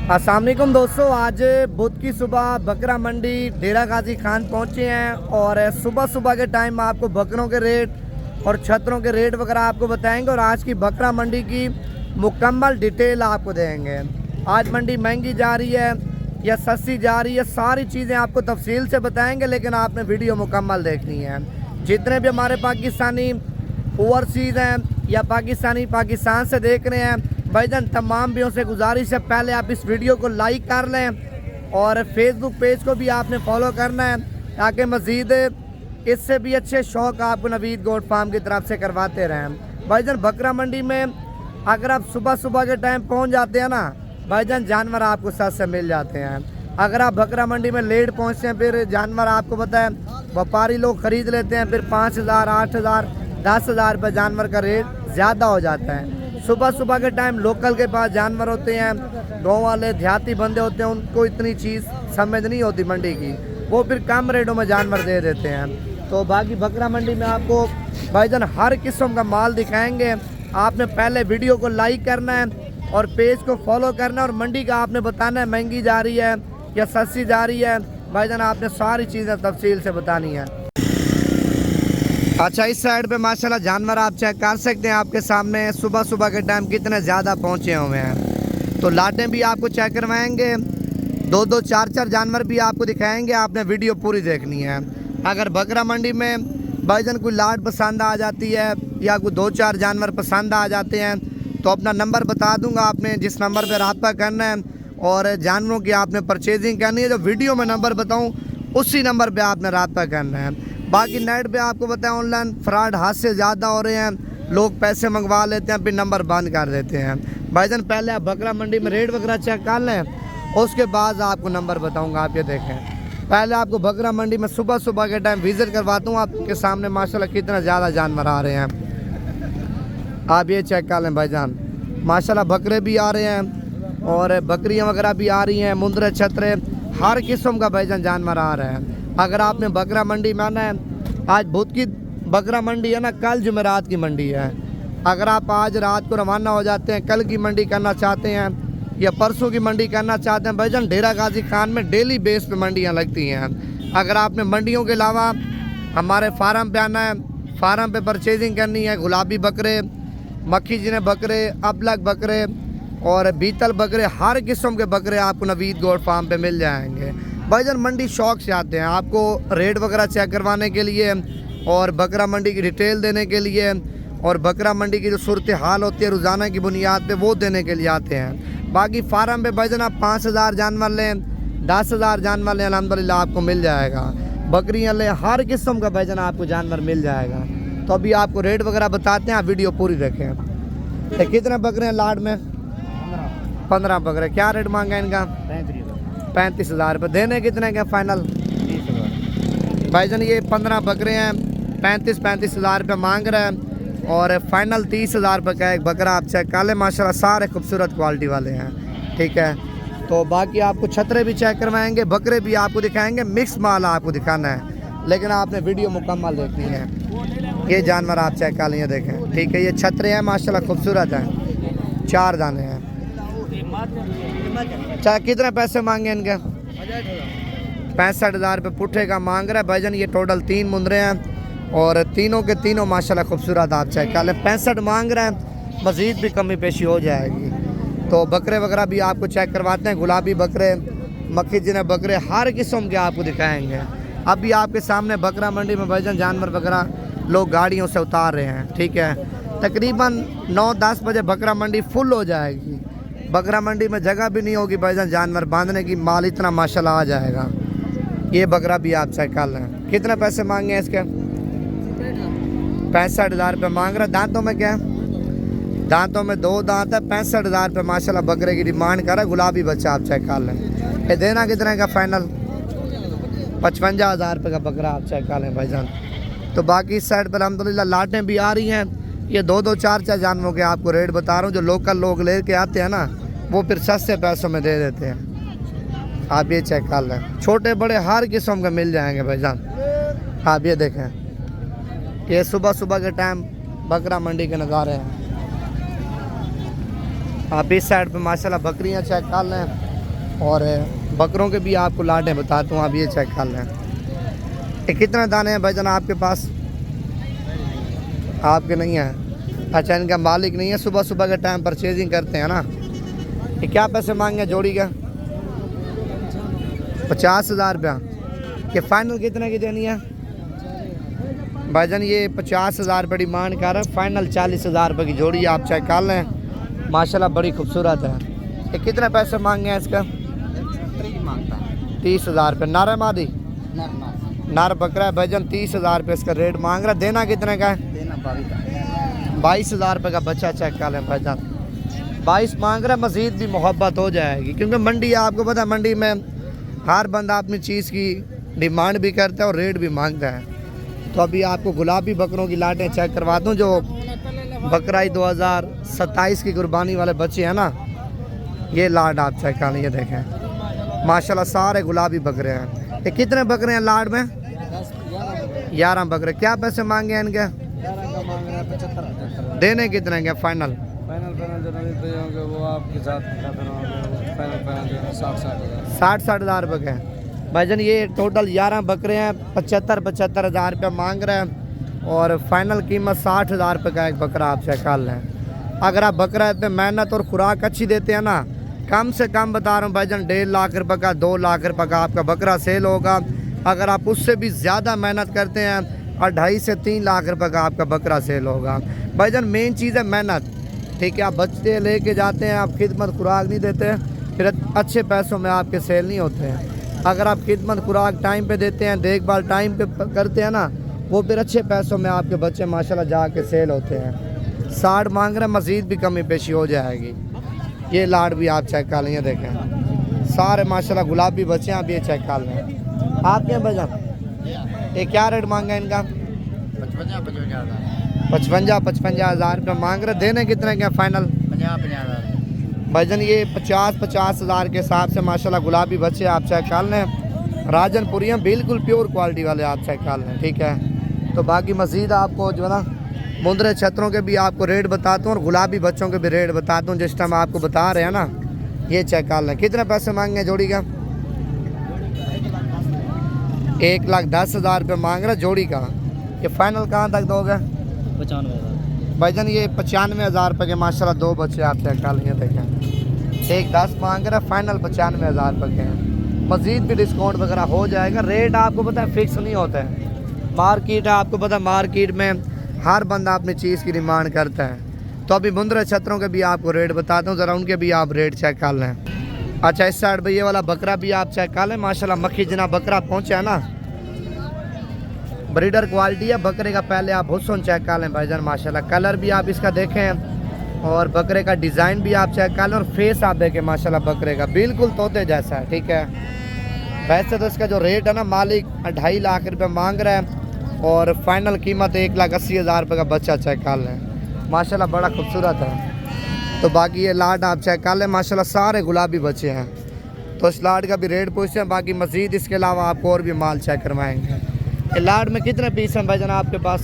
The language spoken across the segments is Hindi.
अस्सलाम वालेकुम दोस्तों, आज बुध की सुबह बकरा मंडी डेरा गाजी खान पहुंचे हैं और सुबह सुबह के टाइम आपको बकरों के रेट और छतरों के रेट वगैरह आपको बताएंगे और आज की बकरा मंडी की मुकम्मल डिटेल आपको देंगे। आज मंडी महंगी जा रही है या सस्ती जा रही है, सारी चीज़ें आपको तफसील से बताएंगे, लेकिन आपने वीडियो मुकम्मल देखनी है। जितने भी हमारे पाकिस्तानी ओवरसीज़ हैं या पाकिस्तान से देख रहे हैं भाईजान, तमाम भी से गुजारिश है पहले आप इस वीडियो को लाइक कर लें और फेसबुक पेज को भी आपने फॉलो करना है ताकि मज़ीद इससे भी अच्छे शौक़ आपको नवीद गोट फार्म की तरफ से करवाते रहें। भाईजान बकरा मंडी में अगर आप सुबह सुबह के टाइम पहुंच जाते हैं ना भाईजान, जानवर आपको सस्ते मिल जाते हैं। अगर आप बकरा मंडी में लेट पहुँचते हैं फिर जानवर आपको पता है व्यापारी लोग ख़रीद लेते हैं, फिर 5,000, 8,000, 10,000 रुपये जानवर का रेट ज़्यादा हो जाता है। सुबह सुबह के टाइम लोकल के पास जानवर होते हैं, गांव वाले देहाती बंदे होते हैं, उनको इतनी चीज़ समझ नहीं होती मंडी की, वो फिर कम रेटों में जानवर दे देते हैं। तो बाकी बकरा मंडी में आपको भाईजान हर किस्म का माल दिखाएंगे। आपने पहले वीडियो को लाइक करना है और पेज को फॉलो करना है और मंडी का आपने बताना है महंगी जा रही है या सस्ती जा रही है। भाईजान आपने सारी चीज़ें तफसील से बतानी है। अच्छा, इस साइड पे माशाल्लाह जानवर आप चेक कर सकते हैं, आपके सामने सुबह सुबह के टाइम कितने ज़्यादा पहुँचे हुए हैं। तो लाटें भी आपको चेक करवाएंगे, 2-2, 4-4 जानवर भी आपको दिखाएंगे। आपने वीडियो पूरी देखनी है। अगर बकरा मंडी में भाईजान कोई लाट पसंद आ जाती है या कोई 2-4 जानवर पसंद आ जाते हैं तो अपना नंबर बता दूंगा, आपने जिस नंबर पर रब्ता करना है और जानवरों की आपने परचेजिंग करनी है। जो वीडियो में नंबर बताऊँ उसी नंबर पर आपने रब्ता करना है। बाकी नेट पे आपको पता है ऑनलाइन फ्रॉड हाथ से ज़्यादा हो रहे हैं, लोग पैसे मंगवा लेते हैं फिर नंबर बंद कर देते हैं। भाईजान पहले आप बकरा मंडी में रेट वगैरह चेक कर लें, उसके बाद आपको नंबर बताऊंगा। आप ये देखें, पहले आपको बकरा मंडी में सुबह सुबह के टाइम विज़िट करवाता हूँ। आपके सामने माशाल्लाह कितना ज़्यादा जानवर आ रहे हैं, आप ये चेक कर लें भाईजान। माशाल्लाह बकरे भी आ रहे हैं और बकरियाँ वगैरह भी आ रही हैं, मुंदरे छतरे हर किस्म का भाईजान जानवर आ रहे हैं। अगर आपने बकरा मंडी में आना है, आज बुध की बकरा मंडी है ना, कल जुमेरात की मंडी है। अगर आप आज रात को रवाना हो जाते हैं, कल की मंडी करना चाहते हैं या परसों की मंडी करना चाहते हैं भाईजान, डेरा गाजी खान में डेली बेस पे मंडियां लगती हैं। अगर आपने मंडियों के अलावा हमारे फार्म पे आना है, फार्म पे परचेजिंग करनी है, गुलाबी बकरे, मक्खी जिने बकरे, अबलग बकरे और बीतल बकरे, हर किस्म के बकरे आपको नवीद गोट फार्म पे मिल जाएंगे। भाईजान मंडी शौक से आते हैं आपको रेट वगैरह चेक करवाने के लिए और बकरा मंडी की डिटेल देने के लिए और बकरा मंडी की जो सूरत हाल होती है रोज़ाना की बुनियाद पे वो देने के लिए आते हैं। बाकी फार्म पे भाईजान आप 5,000 जानवर लें, 10,000 जानवर लें, अल्हम्दुलिल्लाह आपको मिल जाएगा। बकरियाँ लें, हर किस्म का भाईजान आपको जानवर मिल जाएगा। तो अभी आपको रेट वगैरह बताते हैं, आप वीडियो पूरी देखें। तो कितने बकरे हैं लाड में? 15 बकरे। क्या रेट मांगा इनका? 35,000 रुपये। देने कितने का फाइनल? 30,000 भाईजान। ये 15 बकरे हैं, 35,000 रुपये मांग रहे हैं और फाइनल 30,000 रुपये का एक बकरा आप चेक कर लें। माशाल्लाह सारे खूबसूरत क्वालिटी वाले हैं, ठीक है। तो बाकी आपको छतरे भी चेक करवाएंगे, बकरे भी आपको दिखाएंगे, मिक्स माल आपको दिखाना है, लेकिन आपने वीडियो मुकम्मल देखनी है। ये जानवर आप चेक कर लें, देखें, ठीक है। ये छतरे हैं, माशाल्लाह खूबसूरत हैं, 4 दाने हैं। चाहे कितने पैसे मांगे इनके? 65,000 रुपये पुट्ठे का मांग रहा है भाईजान। ये टोटल 3 मुंदरे हैं और तीनों के तीनों माशाल्लाह खूबसूरत आप चेक कर लें। 65 मांग रहे हैं, मज़ीद भी कमी पेशी हो जाएगी। तो बकरे वगैरह भी आपको चेक करवाते हैं, गुलाबी बकरे, मक्खी जिन्हें बकरे, हर किस्म के आपको दिखाएंगे। अभी आपके सामने बकरा मंडी में भाईजान जानवर वगैरह लोग गाड़ियों से उतार रहे हैं, ठीक है। तकरीबन 9-10 बजे बकरा मंडी फुल हो जाएगी। बकरा मंडी में जगह भी नहीं होगी भाईजान जानवर बांधने की, माल इतना माशाल्लाह आ जाएगा। ये बकरा भी आप चेक कर लें। कितने पैसे मांगे हैं इसके? 65,000 रुपये मांग रहा है। दांतों में क्या है? दांतों में 2 दांत है। 65,000 रुपये माशाल्लाह बकरे की डिमांड कर रहा है। गुलाबी बच्चा आप चेक कर लें। ये देना कितने का फाइनल? 55,000 रुपये का बकरा आप चेक कर लें भाईजान। तो बाकी इस साइड पर अल्हम्दुलिल्लाह लाटें भी आ रही हैं। ये 2-2, 4-4 जानवरों के आपको रेट बता रहा हूँ। जो लोकल लोग लेके आते हैं ना, वो फिर सस्ते पैसों में दे देते हैं। आप ये चेक कर लें, छोटे बड़े हर किस्म के मिल जाएंगे भाईजान। आप ये देखें, ये सुबह सुबह के टाइम बकरा मंडी के नज़ारे हैं। आप इस साइड पे माशाल्लाह बकरियां चेक कर लें, और बकरों के भी आपको लाटें बताता हूँ, आप ये चेक कर लें। ये कितना दाने हैं भाईजान आपके पास? आपके नहीं है? अच्छा, इनका मालिक नहीं है, सुबह सुबह के टाइम परचेजिंग करते हैं ना। ये क्या पैसे मांगे जोड़ी का? 50,000 रुपया। ये फाइनल कितने की देनी है भाईजान? ये 50,000 रुपये डिमांड कर रहा है, फाइनल 40,000 रुपये की जोड़ी आप चेक कर लें। माशाल्लाह बड़ी खूबसूरत है। ये कितने पैसे मांगे हैं इसका? 30,000 रुपये। नर है मादी? नर बकरा है भाईजान। 30,000 रुपये इसका रेट मांग रहा है। देना कितने का है? 22,000 रुपये का बच्चा चेक कर लें भाईजान। 22 मांग रहा है, मज़ीद भी मोहब्बत हो जाएगी क्योंकि मंडी है, आपको पता है मंडी में हर बंदा अपनी चीज़ की डिमांड भी करता है और रेट भी मांगता है। तो अभी आपको गुलाबी बकरों की लाटें चेक करवा दूँ, जो बकराई 2027 की कुर्बानी वाले बच्चे हैं ना, ये लाट आप चेक कर लें। ये देखें माशाल्लाह सारे गुलाबी बकरे हैं। ये कितने बकरे हैं लाट में? 11 बकरे। क्या पैसे मांगे हैं इनके? देने कितने के फाइनल? फाइनल वो आपके साथ 60,000 रुपये के भाईजान। ये टोटल 11 बकरे हैं, 75,000 रुपये मांग रहे हैं और फाइनल कीमत 60,000 रुपये का एक बकरा आप चेक कर लें। अगर आप बकरा पे मेहनत और खुराक अच्छी देते हैं ना, कम से कम बता रहा हूँ भाईजान 1.5 लाख रुपये का, 2 लाख रुपये का आपका बकरा सेल होगा। अगर आप उससे भी ज़्यादा मेहनत करते हैं, 2.5 से 3 लाख रुपये का आपका बकरा सेल होगा भाईजान। मेन चीज़ है मेहनत, ठीक है। आप बच्चे लेके जाते हैं, आप खिदमत खुराक नहीं देते, फिर अच्छे पैसों में आपके सेल नहीं होते हैं। अगर आप खिदमत खुराक टाइम पे देते हैं, देखभाल टाइम पे करते हैं ना, वो फिर अच्छे पैसों में आपके बच्चे माशाल्लाह जाके सेल होते हैं। 60 मांग रहे हैं, मज़ीद भी कमी पेशी हो जाएगी। ये लाट भी आप चेक कर लें, देखें सारे माशाल्लाह गुलाबी बच्चे हैं, आप ये चेक कर लें। आपके भजन ये क्या रेट मांगा इनका? 55,000 रुपये मांग रहे। देने कितने के फाइनल? 50,000 भाईजान। ये 50,000 के हिसाब से माशाल्लाह गुलाबी बच्चे आप चेक कर लें। राजनपुरिया बिल्कुल प्योर क्वालिटी वाले आप चेक कर लें, ठीक है। तो बाकी मज़ीद आपको जो है ना मुंदरे छतरों के भी आपको रेट बताता हूँ और गुलाबी बच्चों के भी रेट बताता हूँ, जिस टाइम आपको बता रहे हैं ना। ये चेक कर लें। कितने पैसे मांगे जोड़ी का? 1,10,000 रुपये मांग रहा जोड़ी का। ये फाइनल कहाँ तक दोगे? 95,000 भाईजान। ये 95,000 रुपये के माशाल्लाह 2 बच्चे आप चेक कर लेंगे, देखें 1,10 मांग रहा, फाइनल 95,000 रुपये के हैं। मज़ीद भी डिस्काउंट वगैरह हो जाएगा। रेट आपको पता है फिक्स नहीं होता है। मार्केट है, आपको पता है मार्केट में हर बंदा अपनी चीज़ की डिमांड करता है। तो अभी मुंदरे छतरों के भी आपको रेट बताता हूँ, ज़रा उनके भी आप रेट चेक कर लें। अच्छा, इस साइड पर ये वाला बकरा भी आप चेक कर लें। माशाल्लाह मक्खी जना बकरा पहुँचा है ना, ब्रीडर क्वालिटी है बकरे का। पहले आप हुस्न चेक कर लें भाईजान, माशाल्लाह कलर भी आप इसका देखें और बकरे का डिज़ाइन भी आप चेक कर लें और फेस आप देखें माशाल्लाह बकरे का बिल्कुल तोते जैसा है, ठीक है। वैसे तो इसका जो रेट है ना, मालिक 2.5 लाख रुपये मांग रहा है और फाइनल कीमत 1,80,000 रुपये का बच्चा चेक कर लें। माशाल्लाह बड़ा खूबसूरत है। तो बाकी ये लाट आप चेक कर लें, माशाल्लाह सारे गुलाबी बच्चे हैं। तो इस लाट का भी रेट पूछते हैं। बाकी मज़ीद इसके अलावा आपको और भी माल चेक करवाएंगे। लाट में कितने पीस हैं भाईजान आपके पास?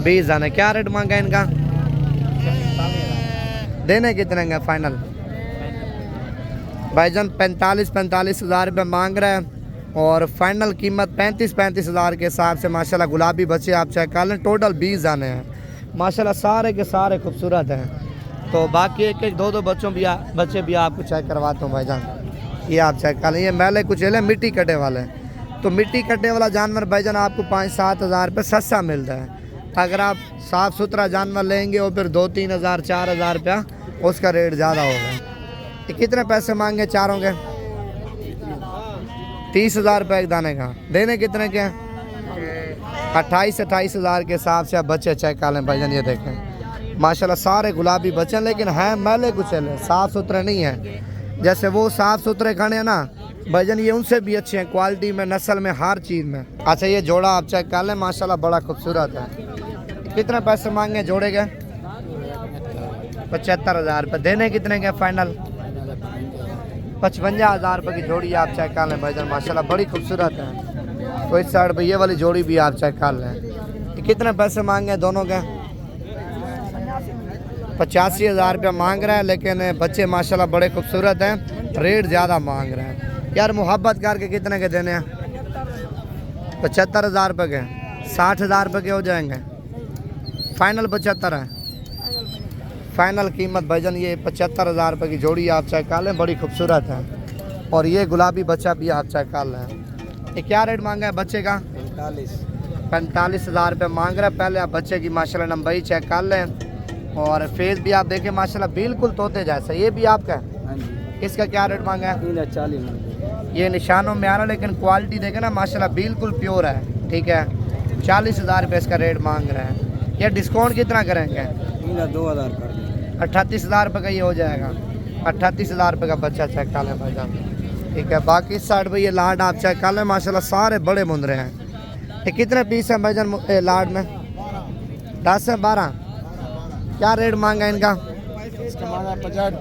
20 दाने। क्या रेट मांगा इनका? देने कितने का फाइनल? भाईजान 45,000 रुपये मांग रहे हैं और फाइनल कीमत 35,000 के हिसाब से माशाल्लाह गुलाबी बच्चे आप चेक कर लें। टोटल 20 दाने हैं माशाल्लाह, सारे के सारे खूबसूरत हैं। तो बाकी एक 2 बच्चे भी आपको चेक करवाता हूँ भाईजान। ये आप चेक कर लें। ये मैले कुचेले मिट्टी कटे वाले हैं। तो मिट्टी कटने वाला जानवर भाईजान आपको 5-7 हज़ार रुपये सस्ता मिलता है। अगर आप साफ़ सुथरा जानवर लेंगे और फिर 2-3 हज़ार 4 हज़ार रुपया उसका रेट ज़्यादा होगा। ये कितने पैसे मांगे चारों के? 30,000 रुपये एक दाने का। देने कितने के? 28 हज़ार के हिसाब से आप बच्चे चेक कर लें भाईजान। ये देखें माशाल्लाह सारे गुलाबी बच्चे, लेकिन हैं मैले कुचेले, साफ़ सुथरे नहीं हैं। जैसे वो साफ़ सुथरे खाने हैं ना भाईजान, ये उनसे भी अच्छे हैं क्वालिटी में, नस्ल में, हर चीज़ में। अच्छा, ये जोड़ा आप चेक कर लें, माशाल्लाह बड़ा खूबसूरत है। कितने पैसे मांगे जोड़े के? 75,000 रुपये। देने कितने के फाइनल? 55,000 रुपये की जोड़ी आप चेक कर लें भाईजान, माशाल्लाह बड़ी खूबसूरत है। तो इस साइड पर ये वाली जोड़ी भी आप चेक कर लें। कितने पैसे मांगे दोनों के? 85,000 रुपया मांग रहा है, लेकिन बच्चे माशाल्लाह बड़े खूबसूरत हैं, रेट ज़्यादा मांग रहे हैं। यार मोहब्बत करके कितने के देने हैं? 75,000 रुपये के, 60,000 रुपये के हो जाएंगे। फाइनल 75 है, फाइनल कीमत भाईजान ये 75,000 रुपये की जोड़ी आप चेक कर लें, बड़ी खूबसूरत है। और ये गुलाबी बच्चा भी आप चेक कर लें। ये क्या रेट मांगा है बच्चे का? 45,000 रुपये मांग रहा है। पहले आप बच्चे की माशाल्लाह नंबर चेक कर लें, और फेस भी आप देखें माशाल्लाह बिल्कुल तोते जैसा। ये भी आपका है? इसका क्या रेट मांगा है? 40 ये निशानों में आ रहा है, लेकिन क्वालिटी देखें ना माशाल्लाह बिल्कुल प्योर है। ठीक है, 40,000 रुपये इसका रेट मांग रहे हैं। ये डिस्काउंट कितना करेंगे? 2000 कर देंगे। 38,000 रुपये का ये हो जाएगा। 38,000 रुपये का बच्चा चेक कर लें भाईजान। ठीक है, बाकी इस साइड पर ये लाड आप चेक कर लें, माशाल्लाह सारे बड़े मुंदरे हैं। ये कितने पीस हैं भाईजान लाड में? 10 है 12। क्या रेट मांगा इनका? इसका मांगा 50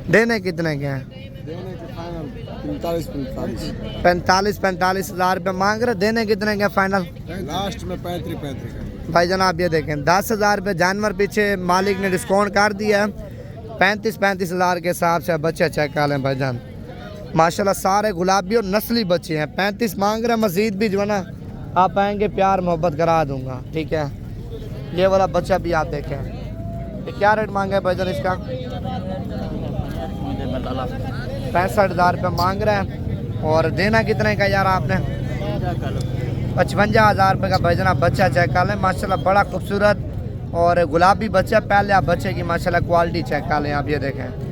देने कितने के हैं? देने के फाइनल 45 45,000 रुपये मांग रहे, देने कितने के फाइनल? लास्ट में 35 भाईजान आप ये देखें 10,000 रुपये जानवर पीछे मालिक ने डिस्काउंट कर दिया है। 35,000 के हिसाब से बच्चे चेक कर लें भाईजान। माशाल्लाह सारे गुलाबी और नस्ली बच्चे हैं। 35 मांग रहे, मजीद भी जो है ना आप आएंगे प्यार मोहब्बत करा दूंगा। ठीक है, ये वाला बच्चा भी आप देखें। ये क्या रेट मांगा है भाईजान इसका? 65,000 रुपये मांग रहे हैं, और देना कितने का यार आपने? 55,000 रुपये का भाईजान आप बच्चा चेक कर लें। माशाल्लाह बड़ा खूबसूरत और गुलाबी बच्चा। पहले आप बच्चे की माशाल्लाह क्वालिटी चेक कर लें, आप ये देखें।